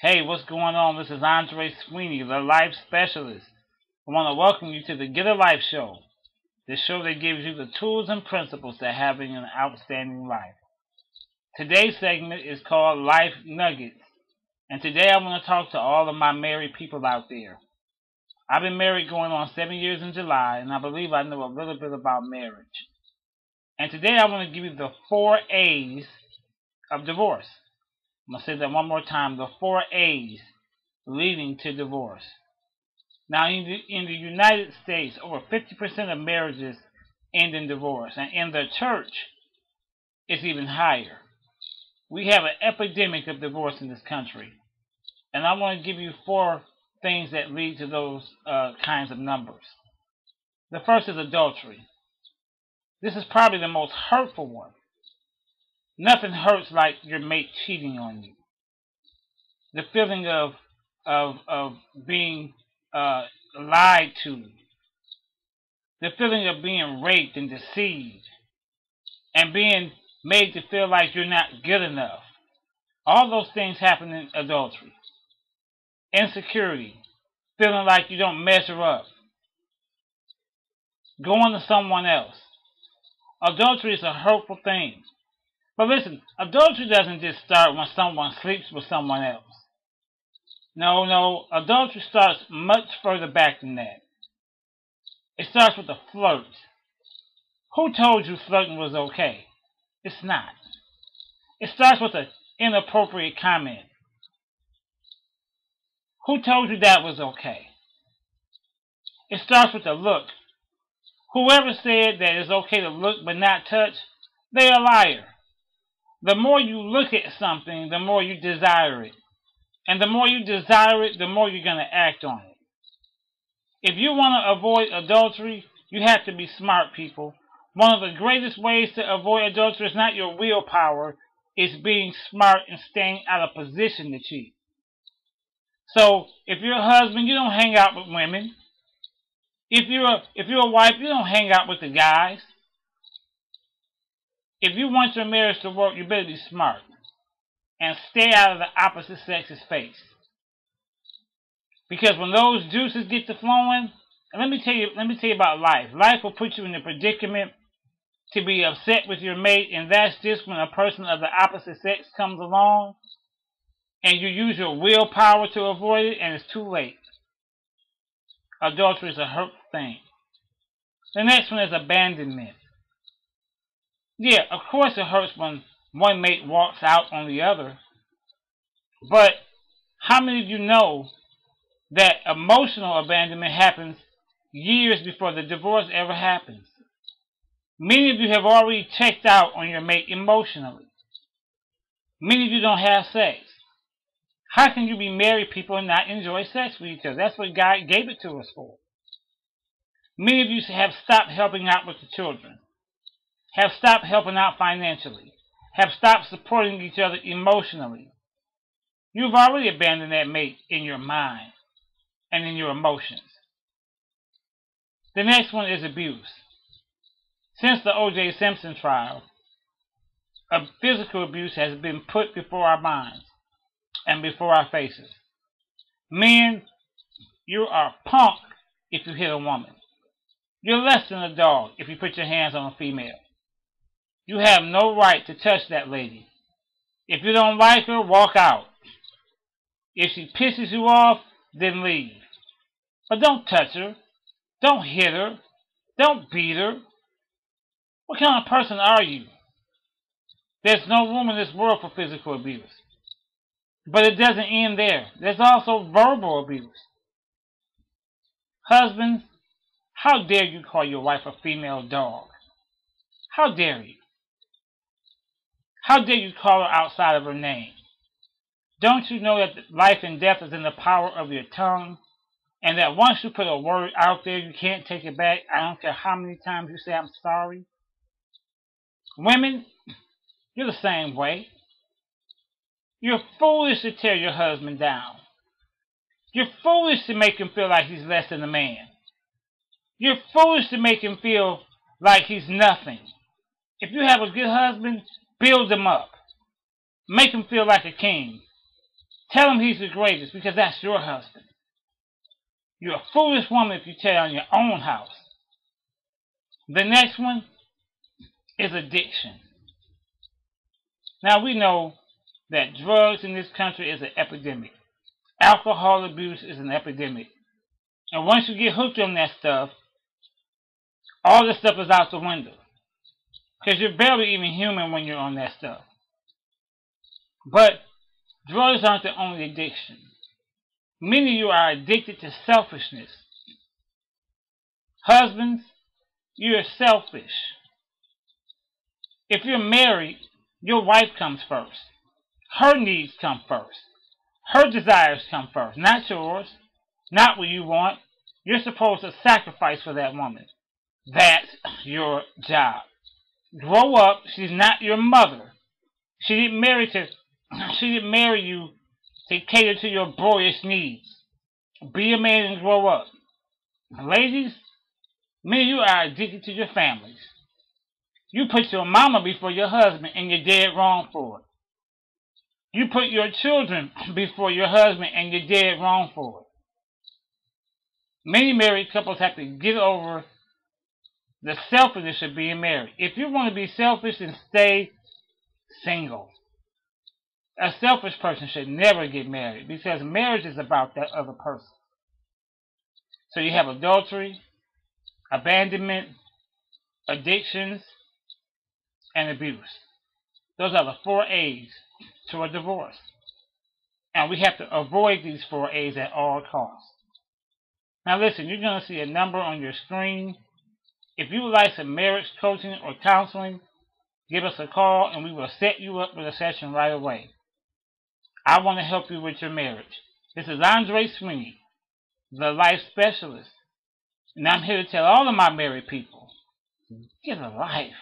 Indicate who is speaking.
Speaker 1: Hey, what's going on? This is Andre Sweeney, the life specialist. I want to welcome you to the Get a Life show, the show that gives you the tools and principles to having an outstanding life. Today's segment is called Life Nuggets, and today I want to talk to all of my married people out there. I've been married going on 7 years in July, and I believe I know a little bit about marriage. And today I want to give you the 4 A's of divorce. I'm going to say that one more time, the 4 A's leading to divorce. Now, in the United States, over 50% of marriages end in divorce, and in the church, it's even higher. We have an epidemic of divorce in this country, and I want to give you 4 things that lead to those kinds of numbers. The first is adultery. This is probably the most hurtful one. Nothing hurts like your mate cheating on you. The feeling of being lied to, the feeling of being raped and deceived, and being made to feel like you're not good enough. All those things happen in adultery. Insecurity, feeling like you don't measure up, going to someone else. Adultery is a hurtful thing. But listen, adultery doesn't just start when someone sleeps with someone else. No, adultery starts much further back than that. It starts with a flirt. Who told you flirting was okay? It's not. It starts with an inappropriate comment. Who told you that was okay? It starts with a look. Whoever said that it's okay to look but not touch, they're a liar. The more you look at something, the more you desire it. And the more you desire it, the more you're going to act on it. If you want to avoid adultery, you have to be smart, people. One of the greatest ways to avoid adultery is not your willpower, it's being smart and staying out of position to cheat. So, if you're a husband, you don't hang out with women. If you're a wife, you don't hang out with the guys. If you want your marriage to work, you better be smart and stay out of the opposite sex's face. Because when those juices get to flowing, and let me tell you about life. Life will put you in a predicament to be upset with your mate, and that's just when a person of the opposite sex comes along and you use your willpower to avoid it, and it's too late. Adultery is a hurtful thing. The next one is abandonment. Yeah, of course it hurts when one mate walks out on the other. But how many of you know that emotional abandonment happens years before the divorce ever happens? Many of you have already checked out on your mate emotionally. Many of you don't have sex. How can you be married people and not enjoy sex with each other? That's what God gave it to us for. Many of you have stopped helping out with the children, have stopped helping out financially, have stopped supporting each other emotionally. You've already abandoned that mate in your mind and in your emotions. The next one is abuse. Since the O.J. Simpson trial, physical abuse has been put before our minds and before our faces. Men, you are a punk if you hit a woman. You're less than a dog if you put your hands on a female. You have no right to touch that lady. If you don't like her, walk out. If she pisses you off, then leave. But don't touch her. Don't hit her. Don't beat her. What kind of person are you? There's no room in this world for physical abuse. But it doesn't end there. There's also verbal abuse. Husbands, how dare you call your wife a female dog? How dare you? How dare you call her outside of her name? Don't you know that life and death is in the power of your tongue? And that once you put a word out there, you can't take it back. I don't care how many times you say I'm sorry. Women, you're the same way. You're foolish to tear your husband down. You're foolish to make him feel like he's less than a man. You're foolish to make him feel like he's nothing. If you have a good husband, build him up. Make him feel like a king. Tell him he's the greatest because that's your husband. You're a foolish woman if you tear down your own house. The next one is addiction. Now we know that drugs in this country is an epidemic. Alcohol abuse is an epidemic. And once you get hooked on that stuff, all this stuff is out the window. Because you're barely even human when you're on that stuff. But drugs aren't the only addiction. Many of you are addicted to selfishness. Husbands, you're selfish. If you're married, your wife comes first. Her needs come first. Her desires come first, not yours. Not what you want. You're supposed to sacrifice for that woman. That's your job. Grow up. She's not your mother. She didn't marry you to cater to your boyish needs. Be a man and grow up. Ladies, many of you are addicted to your families. You put your mama before your husband and you're dead wrong for it. You put your children before your husband and you're dead wrong for it. Many married couples have to get over the selfishness of being married. If you want to be selfish, then stay single. A selfish person should never get married because marriage is about that other person. So you have adultery, abandonment, addictions, and abuse. Those are the 4 A's to a divorce. And we have to avoid these 4 A's at all costs. Now listen, you're going to see a number on your screen. If you would like some marriage coaching or counseling, give us a call and we will set you up with a session right away. I want to help you with your marriage. This is Andre Sweeney, the life specialist. And I'm here to tell all of my married people, get a life.